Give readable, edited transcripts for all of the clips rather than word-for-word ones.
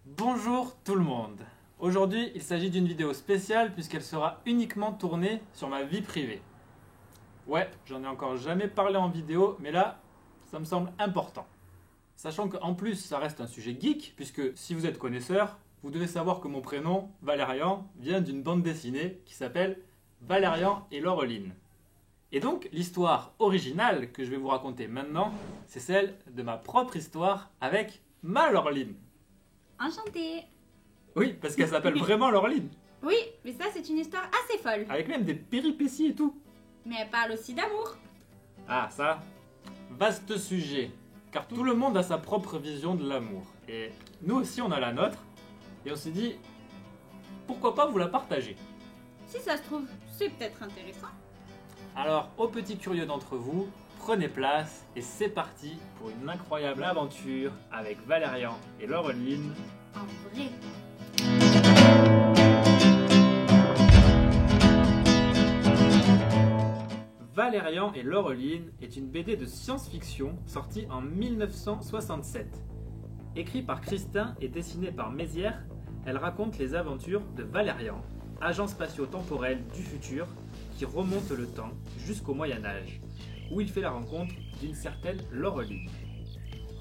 Bonjour tout le monde. Aujourd'hui, il s'agit d'une vidéo spéciale puisqu'elle sera uniquement tournée sur ma vie privée. Ouais, j'en ai encore jamais parlé en vidéo, mais là, ça me semble important. Sachant qu'en plus, ça reste un sujet geek, puisque si vous êtes connaisseur, vous devez savoir que mon prénom, Valérian, vient d'une bande dessinée qui s'appelle Valérian et Laureline. Et donc, l'histoire originale que je vais vous raconter maintenant, c'est celle de ma propre histoire avec ma Laureline. Enchantée. Oui, parce qu'elle s'appelle vraiment Laureline, Oui, mais ça c'est une histoire assez folle. avec même des péripéties et tout. Mais elle parle aussi d'amour. Ah, ça, vaste sujet, car tout le monde a sa propre vision de l'amour. Et nous aussi, on a la nôtre, et on s'est dit, pourquoi pas vous la partager. Si ça se trouve, c'est peut-être intéressant. Alors, aux petits curieux d'entre vous, prenez place, et c'est parti pour une incroyable aventure avec Valérian et Laureline. En vrai. Valérian et Laureline est une BD de science-fiction sortie en 1967. Écrite par Christin et dessinée par Mézières, elle raconte les aventures de Valérian, agent spatio-temporel du futur qui remonte le temps jusqu'au Moyen-Âge, où il fait la rencontre d'une certaine Laureline.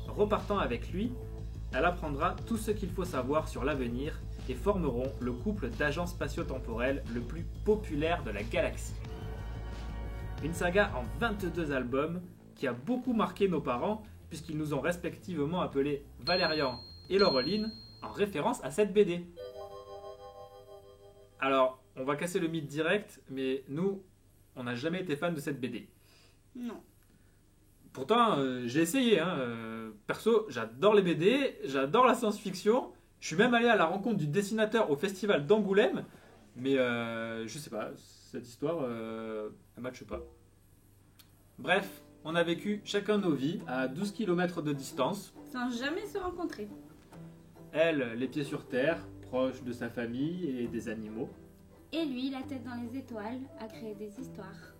Repartant avec lui, elle apprendra tout ce qu'il faut savoir sur l'avenir et formeront le couple d'agents spatio-temporels le plus populaire de la galaxie. Une saga en 22 albums qui a beaucoup marqué nos parents puisqu'ils nous ont respectivement appelés Valérian et Laureline en référence à cette BD. Alors, on va casser le mythe direct, mais nous, on n'a jamais été fans de cette BD. Non. Pourtant, j'ai essayé. Perso, j'adore les BD, j'adore la science-fiction. Je suis même allé à la rencontre du dessinateur au festival d'Angoulême. Mais je sais pas, cette histoire, elle matche pas. Bref, on a vécu chacun nos vies à 12 km de distance. Sans jamais se rencontrer. Elle, les pieds sur terre, proche de sa famille et des animaux. Et lui, la tête dans les étoiles, a créé des histoires.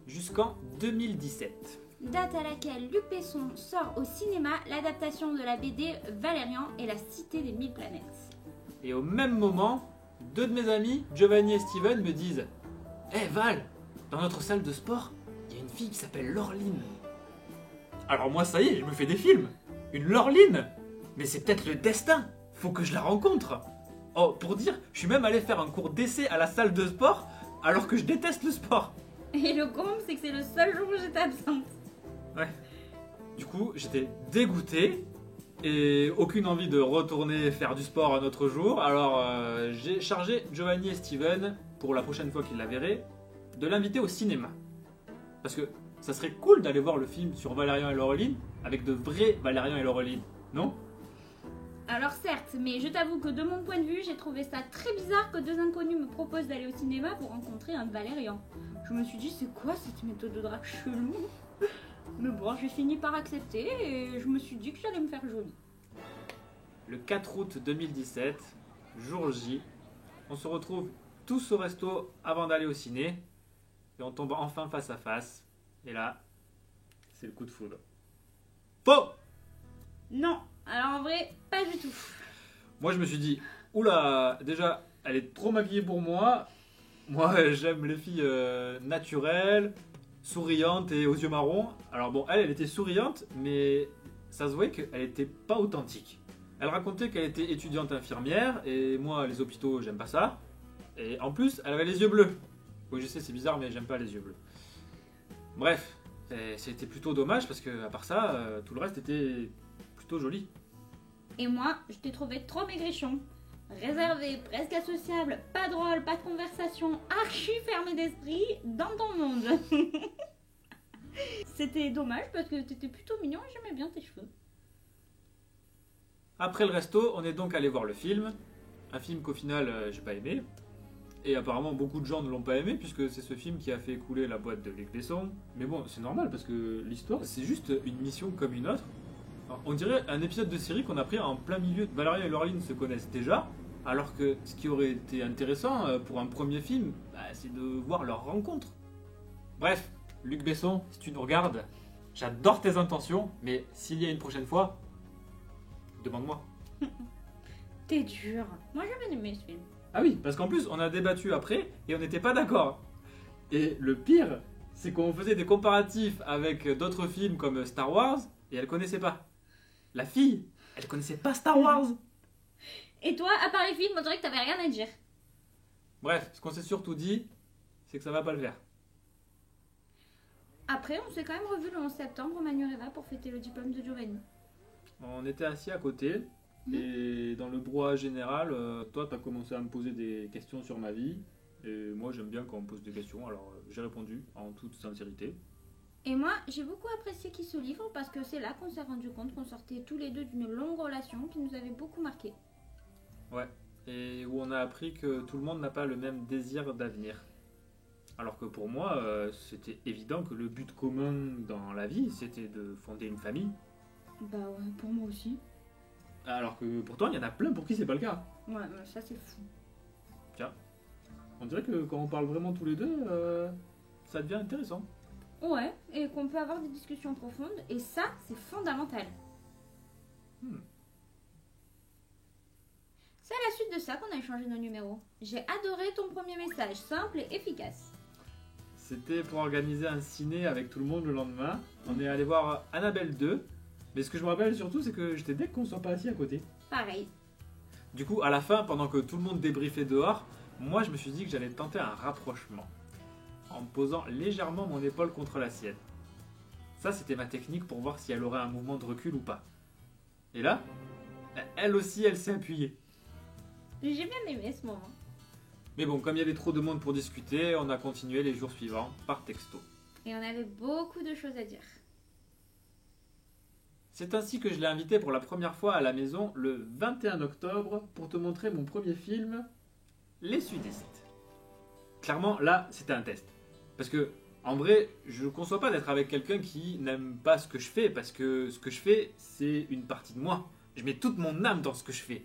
Jusqu'en 2017. Date à laquelle Luc Besson sort au cinéma l'adaptation de la BD Valérian et la Cité des Mille Planètes. Et au même moment, deux de mes amis, Giovanni et Steven, me disent « Hé Val, dans notre salle de sport, il y a une fille qui s'appelle Laureline. » Alors moi, ça y est, je me fais des films. Une Laureline. Mais c'est peut-être le destin. Faut que je la rencontre. Oh, pour dire, je suis même allé faire un cours d'essai à la salle de sport alors que je déteste le sport. Et le comble, c'est que c'est le seul jour où j'étais absente. Ouais. Du coup, j'étais dégoûté et aucune envie de retourner faire du sport un autre jour. Alors, j'ai chargé Giovanni et Steven, pour la prochaine fois qu'ils la verraient, de l'inviter au cinéma. Parce que ça serait cool d'aller voir le film sur Valérian et Laureline avec de vrais Valérian et Laureline, non ? Alors certes, mais je t'avoue que de mon point de vue, j'ai trouvé ça très bizarre que deux inconnus me proposent d'aller au cinéma pour rencontrer un Valérian. Je me suis dit, c'est quoi cette méthode de drague chelou ? Mais bon, j'ai fini par accepter et je me suis dit que j'allais me faire jolie. Le 4 août 2017, jour J, on se retrouve tous au resto avant d'aller au ciné et on tombe enfin face à face. Et là, c'est le coup de foudre. Faux ! Non, alors en vrai, pas du tout. Moi je me suis dit, oula, déjà, elle est trop maquillée pour moi. Moi j'aime les filles naturelles, souriantes et aux yeux marrons. Alors bon, elle était souriante, mais ça se voyait qu'elle était pas authentique. Elle racontait qu'elle était étudiante infirmière, et moi les hôpitaux j'aime pas ça. Et en plus, elle avait les yeux bleus. Oui je sais c'est bizarre, mais j'aime pas les yeux bleus. Bref, c'était plutôt dommage parce que à part ça, tout le reste était plutôt joli. Et moi, je t'ai trouvé trop maigrichon. Réservé, presque associable, pas drôle, pas de conversation, archi fermé d'esprit, dans ton monde. C'était dommage parce que t'étais plutôt mignon et j'aimais bien tes cheveux. Après le resto, on est donc allé voir le film. Un film qu'au final, j'ai pas aimé. Et apparemment, beaucoup de gens ne l'ont pas aimé, puisque c'est ce film qui a fait couler la boîte de Luc Besson. Mais bon, c'est normal, parce que l'histoire, c'est juste une mission comme une autre. Alors, on dirait un épisode de série qu'on a pris en plein milieu. Valérian et Laureline se connaissent déjà, alors que ce qui aurait été intéressant pour un premier film, c'est de voir leur rencontre. Bref, Luc Besson, si tu nous regardes, j'adore tes intentions, mais s'il y a une prochaine fois, demande-moi. T'es dur. Moi j'ai bien aimé ce film. Ah oui, parce qu'en plus, on a débattu après et on n'était pas d'accord. Et le pire, c'est qu'on faisait des comparatifs avec d'autres films comme Star Wars et elle connaissait pas. La fille, elle connaissait pas Star Wars. Et toi, à part les films, on dirait que t'avais rien à dire. Bref, ce qu'on s'est surtout dit, c'est que ça va pas le faire. Après, on s'est quand même revu le 11 septembre au Manureva pour fêter le diplôme de Giovanni. On était assis à côté et dans le brouhaha général, toi t'as commencé à me poser des questions sur ma vie et moi j'aime bien quand on me pose des questions, alors j'ai répondu en toute sincérité. Et moi, j'ai beaucoup apprécié qui se livre parce que c'est là qu'on s'est rendu compte qu'on sortait tous les deux d'une longue relation qui nous avait beaucoup marqué. Ouais, et où on a appris que tout le monde n'a pas le même désir d'avenir. Alors que pour moi, c'était évident que le but commun dans la vie, c'était de fonder une famille. Bah ouais, pour moi aussi. Alors que pourtant, il y en a plein pour qui c'est pas le cas. Ouais, mais ça c'est fou. Tiens, on dirait que quand on parle vraiment tous les deux, ça devient intéressant. Ouais, et qu'on peut avoir des discussions profondes, et ça, c'est fondamental. C'est à la suite de ça qu'on a échangé nos numéros. J'ai adoré ton premier message, simple et efficace. C'était pour organiser un ciné avec tout le monde le lendemain. On est allé voir Annabelle 2. Mais ce que je me rappelle surtout, c'est que j'étais dès qu'on soit pas assis à côté. Pareil. Du coup, à la fin, pendant que tout le monde débriefait dehors, moi je me suis dit que j'allais tenter un rapprochement. En posant légèrement mon épaule contre la sienne. Ça, c'était ma technique pour voir si elle aurait un mouvement de recul ou pas. Et là, elle aussi, elle s'est appuyée. J'ai bien aimé ce moment. Mais bon, comme il y avait trop de monde pour discuter, on a continué les jours suivants par texto. Et on avait beaucoup de choses à dire. C'est ainsi que je l'ai invité pour la première fois à la maison le 21 octobre pour te montrer mon premier film, Les Sudistes. Clairement, là, c'était un test. Parce que, en vrai, je ne conçois pas d'être avec quelqu'un qui n'aime pas ce que je fais, parce que ce que je fais, c'est une partie de moi. Je mets toute mon âme dans ce que je fais.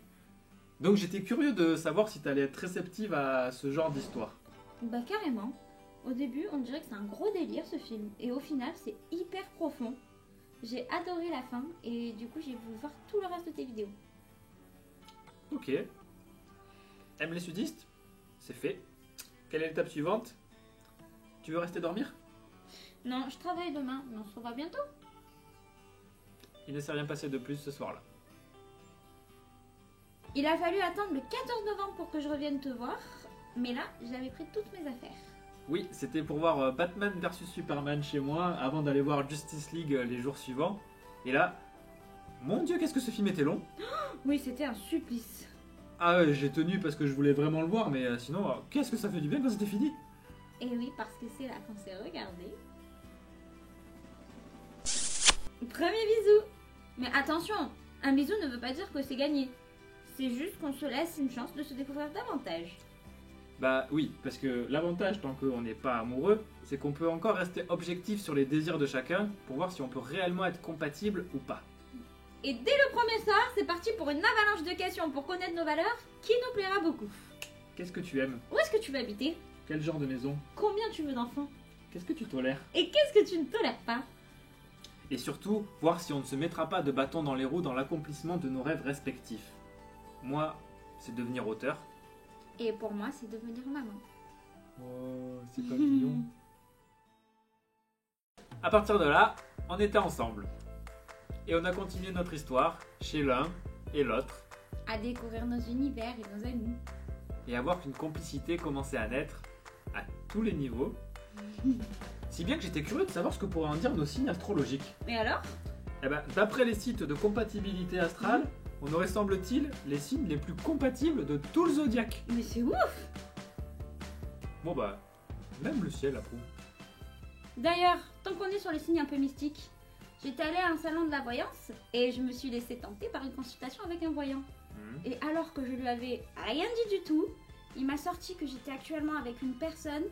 Donc j'étais curieux de savoir si tu allais être réceptive à ce genre d'histoire. Bah carrément. Au début, on dirait que c'est un gros délire ce film. Et au final, c'est hyper profond. J'ai adoré la fin et du coup, j'ai voulu voir tout le reste de tes vidéos. Ok. Aime les sudistes? C'est fait. Quelle est l'étape suivante? Tu veux rester dormir? Non, je travaille demain, mais on se revoit bientôt. Il ne s'est rien passé de plus ce soir-là. Il a fallu attendre le 14 novembre pour que je revienne te voir. Mais là, j'avais pris toutes mes affaires. Oui, c'était pour voir Batman vs Superman chez moi avant d'aller voir Justice League les jours suivants. Et là, mon Dieu, qu'est-ce que ce film était long! Oui, c'était un supplice. Ah ouais, j'ai tenu parce que je voulais vraiment le voir, mais sinon, qu'est-ce que ça fait du bien quand c'était fini! Et oui, parce que c'est là qu'on s'est regardé. Premier bisou! Mais attention, un bisou ne veut pas dire que c'est gagné. C'est juste qu'on se laisse une chance de se découvrir davantage. Bah oui, parce que l'avantage tant qu'on n'est pas amoureux, c'est qu'on peut encore rester objectif sur les désirs de chacun pour voir si on peut réellement être compatible ou pas. Et dès le premier soir, c'est parti pour une avalanche de questions pour connaître nos valeurs qui nous plaira beaucoup. Qu'est-ce que tu aimes? Où est-ce que tu veux habiter? Quel genre de maison? Combien tu veux d'enfants? Qu'est-ce que tu tolères? Et qu'est-ce que tu ne tolères pas? Et surtout, voir si on ne se mettra pas de bâton dans les roues dans l'accomplissement de nos rêves respectifs. Moi, c'est devenir auteur. Et pour moi, c'est devenir maman. Oh, c'est pas mignon. À partir de là, on était ensemble. Et on a continué notre histoire chez l'un et l'autre. À découvrir nos univers et nos amis. Et à voir qu'une complicité commençait à naître à tous les niveaux. Si bien que j'étais curieux de savoir ce que pourraient en dire nos signes astrologiques. Et alors? Eh ben, d'après les sites de compatibilité astrale, on aurait semble-t-il les signes les plus compatibles de tout le zodiaque. Mais c'est ouf! Bon bah, même le ciel approuve. D'ailleurs, tant qu'on est sur les signes un peu mystiques, j'étais allée à un salon de la voyance et je me suis laissée tenter par une consultation avec un voyant. Et alors que je lui avais rien dit du tout, il m'a sorti que j'étais actuellement avec une personne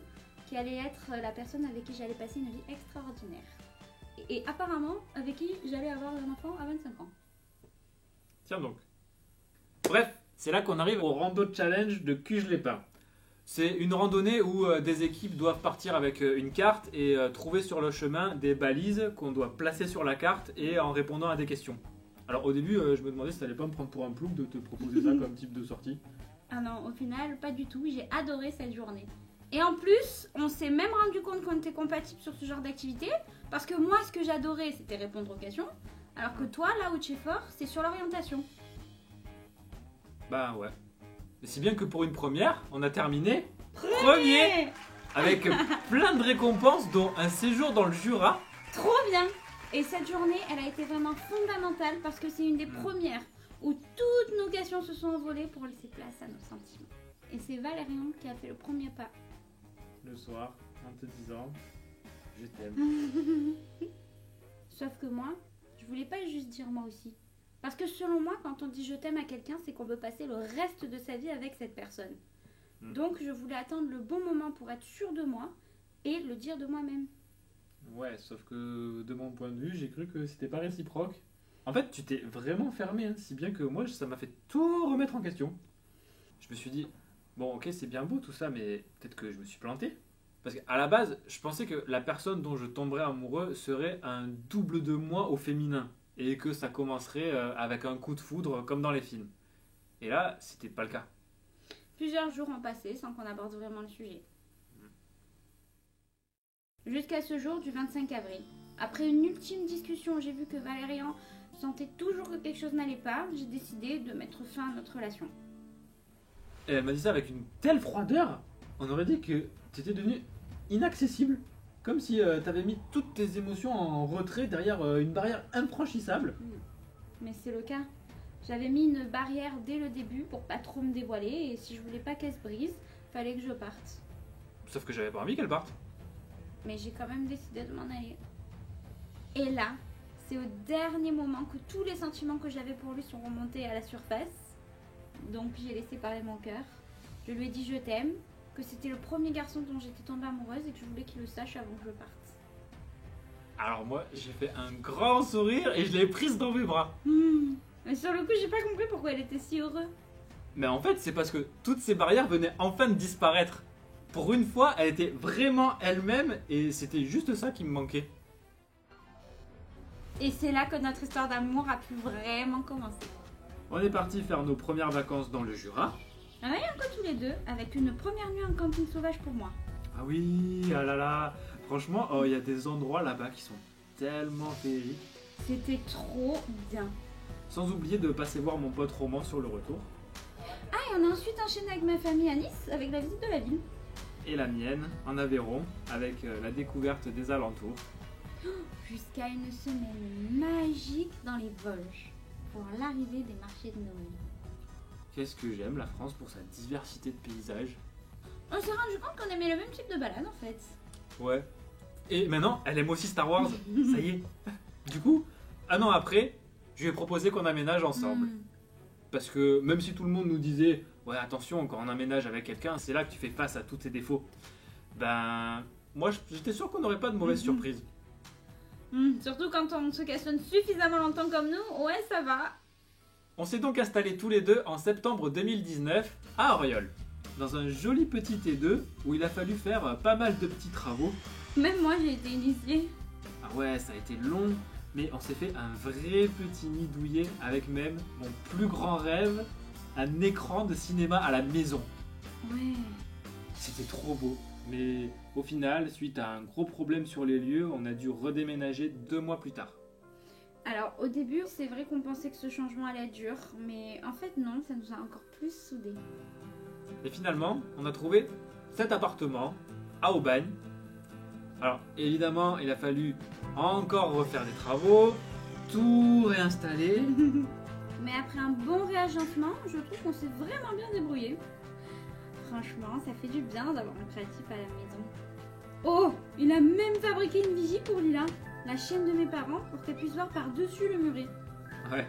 qui allait être la personne avec qui j'allais passer une vie extraordinaire. Et apparemment, avec qui j'allais avoir un enfant à 25 ans. Tiens donc. Bref, c'est là qu'on arrive au rando challenge de Cuges-les-Pins. C'est une randonnée où des équipes doivent partir avec une carte et trouver sur le chemin des balises qu'on doit placer sur la carte et en répondant à des questions. Alors au début, je me demandais si t'allais pas me prendre pour un plouc de te proposer ça comme type de sortie. Ah non, au final, pas du tout. J'ai adoré cette journée. Et en plus, on s'est même rendu compte qu'on était compatibles sur ce genre d'activité. Parce que moi, ce que j'adorais, c'était répondre aux questions. Alors que toi, là où tu es fort, c'est sur l'orientation. Bah ouais. Mais si bien que pour une première, on a terminé premier avec plein de récompenses, dont un séjour dans le Jura. Trop bien. Et cette journée, elle a été vraiment fondamentale parce que c'est une des premières où toutes nos questions se sont envolées pour laisser place à nos sentiments. Et c'est Valérian qui a fait le premier pas. Le soir, en te disant, je t'aime. Sauf que moi, je voulais pas juste dire moi aussi. Parce que selon moi, quand on dit je t'aime à quelqu'un, c'est qu'on veut passer le reste de sa vie avec cette personne. Donc je voulais attendre le bon moment pour être sûre de moi et le dire de moi-même. Ouais, sauf que de mon point de vue, j'ai cru que c'était pas réciproque. En fait, tu t'es vraiment fermé, hein, si bien que moi, ça m'a fait tout remettre en question. Je me suis dit, bon, ok, c'est bien beau tout ça, mais peut-être que je me suis planté. Parce qu'à la base, je pensais que la personne dont je tomberais amoureux serait un double de moi au féminin. Et que ça commencerait avec un coup de foudre, comme dans les films. Et là, c'était pas le cas. Plusieurs jours ont passé sans qu'on aborde vraiment le sujet. Jusqu'à ce jour du 25 avril. Après une ultime discussion, j'ai vu que Valérian sentait toujours que quelque chose n'allait pas. J'ai décidé de mettre fin à notre relation. Et elle m'a dit ça avec une telle froideur, on aurait dit que tu étais devenu inaccessible. Comme si t'avais mis toutes tes émotions en retrait derrière une barrière infranchissable. Mais c'est le cas. J'avais mis une barrière dès le début pour pas trop me dévoiler et si je voulais pas qu'elle se brise, fallait que je parte. Sauf que j'avais pas envie qu'elle parte. Mais j'ai quand même décidé de m'en aller. Et là, c'est au dernier moment que tous les sentiments que j'avais pour lui sont remontés à la surface. Donc j'ai laissé parler mon cœur. Je lui ai dit je t'aime, que c'était le premier garçon dont j'étais tombée amoureuse et que je voulais qu'il le sache avant que je parte. Alors moi, j'ai fait un grand sourire et je l'ai prise dans mes bras. Mais sur le coup, j'ai pas compris pourquoi elle était si heureuse. Mais en fait, c'est parce que toutes ces barrières venaient enfin de disparaître. Pour une fois, elle était vraiment elle-même et c'était juste ça qui me manquait. Et c'est là que notre histoire d'amour a pu vraiment commencer. On est parti faire nos premières vacances dans le Jura. Rien que tous les deux, avec une première nuit en camping sauvage pour moi. Ah oui, ah là là. Franchement, il y a des endroits là-bas qui sont tellement féeriques. C'était trop bien. Sans oublier de passer voir mon pote Roman sur le retour. Ah, et on a ensuite enchaîné avec ma famille à Nice, avec la visite de la ville. Et la mienne, en Aveyron, avec la découverte des alentours. Jusqu'à une semaine magique dans les Vosges, pour l'arrivée des marchés de Noël. Qu'est-ce que j'aime la France pour sa diversité de paysages. On s'est rendu compte qu'on aimait le même type de balade en fait. Ouais. Et maintenant, elle aime aussi Star Wars. Ça y est. Du coup, un an après, je lui ai proposé qu'on aménage ensemble. Parce que même si tout le monde nous disait ouais, attention, quand on emménage avec quelqu'un, c'est là que tu fais face à tous tes défauts. Ben, moi j'étais sûr qu'on n'aurait pas de mauvaises surprises. Surtout quand on se questionne suffisamment longtemps comme nous, ouais, ça va. On s'est donc installés tous les deux en septembre 2019 à Auriol, dans un joli petit T2 où il a fallu faire pas mal de petits travaux. Même moi j'ai été initiée. Ah ouais, ça a été long, mais on s'est fait un vrai petit nid douillet avec même mon plus grand rêve, un écran de cinéma à la maison. Ouais. C'était trop beau, mais au final, suite à un gros problème sur les lieux, on a dû redéménager 2 mois plus tard. Alors au début, c'est vrai qu'on pensait que ce changement allait être dur, mais en fait non, ça nous a encore plus soudés. Et finalement, on a trouvé cet appartement à Aubagne. Alors évidemment, il a fallu encore refaire des travaux, tout réinstaller. Mais après un bon réagencement, je trouve qu'on s'est vraiment bien débrouillé. Franchement, ça fait du bien d'avoir un créatif à la maison. Oh, il a même fabriqué une vigie pour Lila, la chienne de mes parents, pour qu'elle puisse voir par-dessus le muret. Ouais,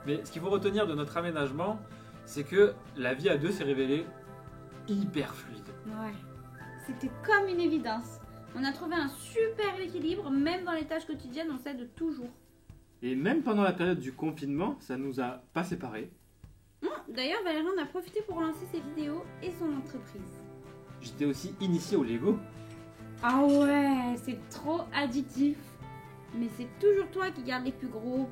mais ce qu'il faut retenir de notre aménagement, c'est que la vie à deux s'est révélée hyper fluide. Ouais, c'était comme une évidence. On a trouvé un super équilibre, même dans les tâches quotidiennes, on s'aide toujours. Et même pendant la période du confinement, ça nous a pas séparés. D'ailleurs, Valérian en a profité pour lancer ses vidéos et son entreprise. J'étais aussi initié au Lego. Ah ouais, c'est trop addictif. Mais c'est toujours toi qui gardes les plus gros.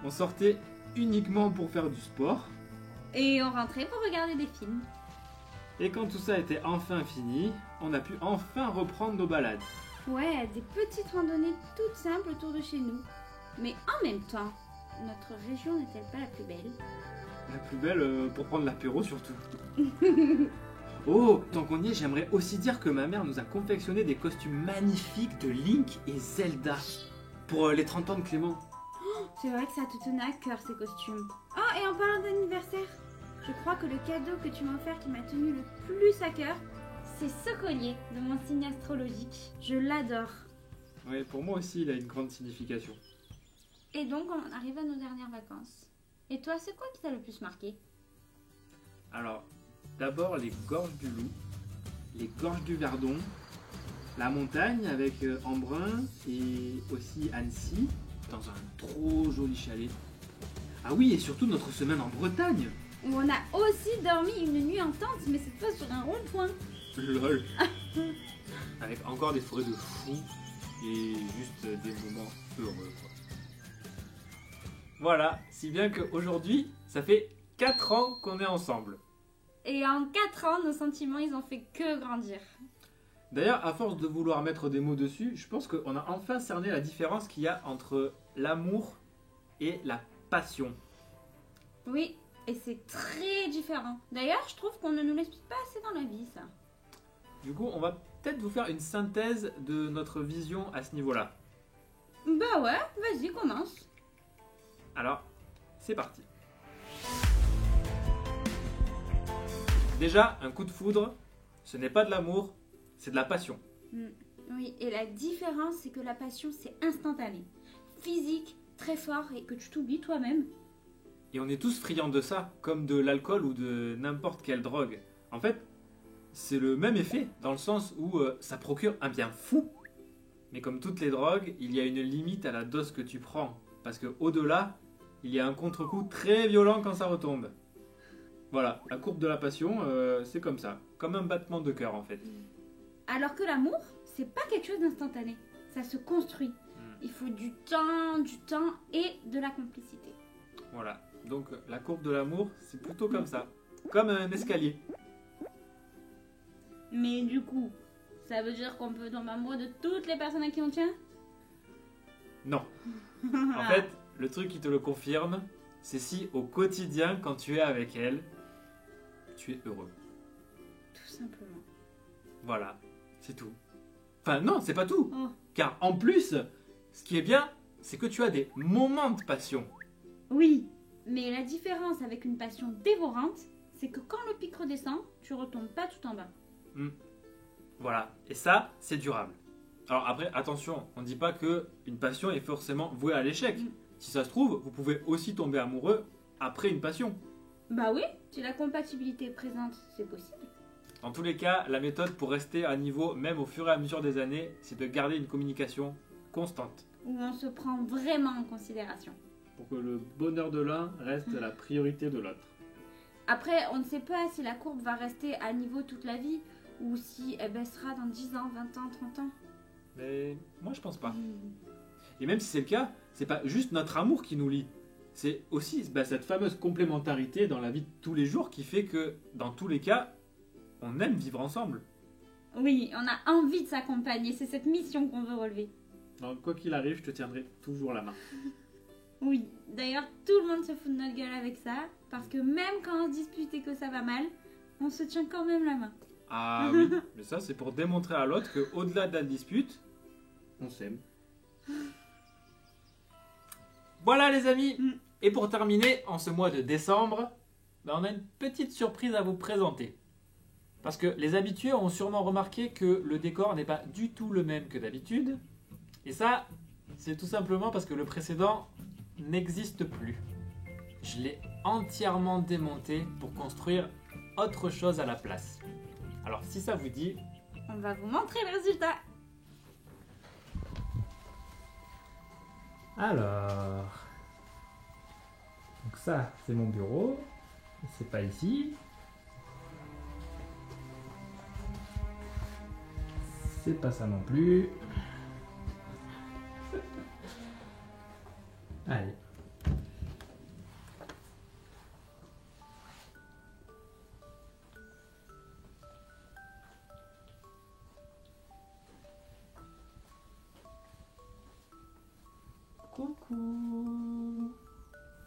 on sortait uniquement pour faire du sport. Et on rentrait pour regarder des films. Et quand tout ça était enfin fini, on a pu enfin reprendre nos balades. Ouais, des petites randonnées toutes simples autour de chez nous. Mais en même temps, notre région n'est-elle pas la plus belle? La plus belle pour prendre l'apéro surtout. Oh, tant qu'on y est, j'aimerais aussi dire que ma mère nous a confectionné des costumes magnifiques de Link et Zelda pour les 30 ans de Clément. C'est vrai que ça te tenait à cœur ces costumes. Oh, et en parlant d'anniversaire, je crois que le cadeau que tu m'as offert qui m'a tenu le plus à cœur, c'est ce collier de mon signe astrologique. Je l'adore. Oui, pour moi aussi, il a une grande signification. Et donc, on arrive à nos dernières vacances. Et toi, c'est quoi qui t'a le plus marqué? Alors, d'abord les gorges du Loup, les gorges du Verdon, la montagne avec Embrun et aussi Annecy, dans un trop joli chalet. Ah oui, et surtout notre semaine en Bretagne. Où on a aussi dormi une nuit en tente, mais cette fois sur un rond-point. Lol. Avec encore des forêts de fous et juste des moments heureux, quoi. Voilà, si bien qu'aujourd'hui, ça fait 4 ans qu'on est ensemble. Et en 4 ans, nos sentiments, ils ont fait que grandir. D'ailleurs, à force de vouloir mettre des mots dessus, je pense qu'on a enfin cerné la différence qu'il y a entre l'amour et la passion. Oui, et c'est très différent. D'ailleurs, je trouve qu'on ne nous l'explique pas assez dans la vie, ça. Du coup, on va peut-être vous faire une synthèse de notre vision à ce niveau-là. Bah ouais, vas-y, commence. Alors, c'est parti. Déjà, un coup de foudre, ce n'est pas de l'amour, c'est de la passion. Oui, et la différence, c'est que la passion, c'est instantané. Physique, très fort, et que tu t'oublies toi-même. Et on est tous friands de ça, comme de l'alcool ou de n'importe quelle drogue. En fait, c'est le même effet, dans le sens où ça procure un bien fou. Mais comme toutes les drogues, il y a une limite à la dose que tu prends. Parce qu'au-delà, il y a un contre-coup très violent quand ça retombe. Voilà, la courbe de la passion, c'est comme ça. Comme un battement de cœur en fait. Alors que l'amour, c'est pas quelque chose d'instantané. Ça se construit. Il faut du temps et de la complicité. Voilà, donc la courbe de l'amour, c'est plutôt comme ça. Comme un escalier. Mais du coup, ça veut dire qu'on peut tomber amoureux de toutes les personnes à qui on tient? Non. En fait, le truc qui te le confirme, c'est si au quotidien, quand tu es avec elle, tu es heureux. Tout simplement. Voilà, c'est tout. Enfin non, c'est pas tout. Oh. Car en plus, ce qui est bien, c'est que tu as des moments de passion. Oui, mais la différence avec une passion dévorante, c'est que quand le pic redescend, tu retombes pas tout en bas. Voilà, et ça, c'est durable. Alors après, attention, on ne dit pas que une passion est forcément vouée à l'échec. Si ça se trouve, vous pouvez aussi tomber amoureux après une passion. Bah oui, si la compatibilité est présente, c'est possible. Dans tous les cas, la méthode pour rester à niveau, même au fur et à mesure des années, c'est de garder une communication constante. Où on se prend vraiment en considération. Pour que le bonheur de l'un reste la priorité de l'autre. Après, on ne sait pas si la courbe va rester à niveau toute la vie, ou si elle baissera dans 10 ans, 20 ans, 30 ans. Mais moi, je pense pas. Et même si c'est le cas, c'est pas juste notre amour qui nous lie. C'est aussi cette fameuse complémentarité dans la vie de tous les jours qui fait que, dans tous les cas, on aime vivre ensemble. Oui, on a envie de s'accompagner, c'est cette mission qu'on veut relever. Donc, quoi qu'il arrive, je te tiendrai toujours la main. Oui, d'ailleurs, tout le monde se fout de notre gueule avec ça, parce que même quand on se dispute et que ça va mal, on se tient quand même la main. Ah oui, mais ça, c'est pour démontrer à l'autre qu'au-delà de la dispute, on s'aime. Voilà les amis. Et pour terminer, en ce mois de décembre, on a une petite surprise à vous présenter. Parce que les habitués ont sûrement remarqué que le décor n'est pas du tout le même que d'habitude. Et ça, c'est tout simplement parce que le précédent n'existe plus. Je l'ai entièrement démonté pour construire autre chose à la place. Alors si ça vous dit, on va vous montrer le résultat. Alors, donc ça c'est mon bureau, c'est pas ici. C'est pas ça non plus. Allez.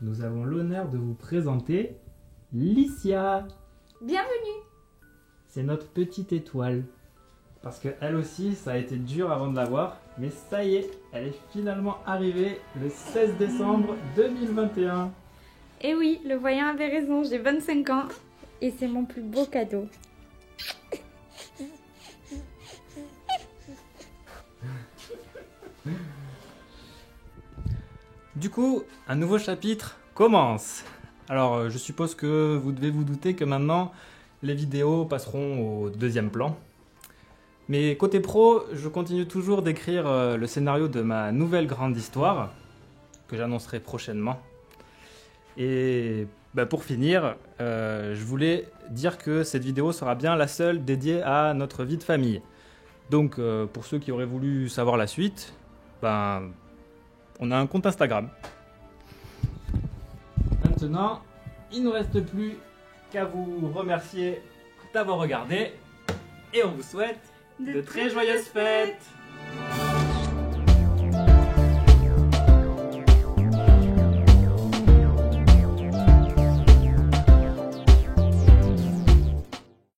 nous avons l'honneur de vous présenter Licia. Bienvenue. C'est notre petite étoile. Parce qu'elle aussi, ça a été dur avant de la voir. Mais ça y est, elle est finalement arrivée le 16 décembre 2021. Eh oui, le voyant avait raison, j'ai 25 ans et c'est mon plus beau cadeau. Du coup, un nouveau chapitre commence. Alors, je suppose que vous devez vous douter que maintenant, les vidéos passeront au deuxième plan. Mais côté pro, je continue toujours d'écrire le scénario de ma nouvelle grande histoire, que j'annoncerai prochainement. Et pour finir, je voulais dire que cette vidéo sera bien la seule dédiée à notre vie de famille. Donc, pour ceux qui auraient voulu savoir la suite, on a un compte Instagram. Maintenant, il ne nous reste plus qu'à vous remercier d'avoir regardé et on vous souhaite de très joyeuses fêtes.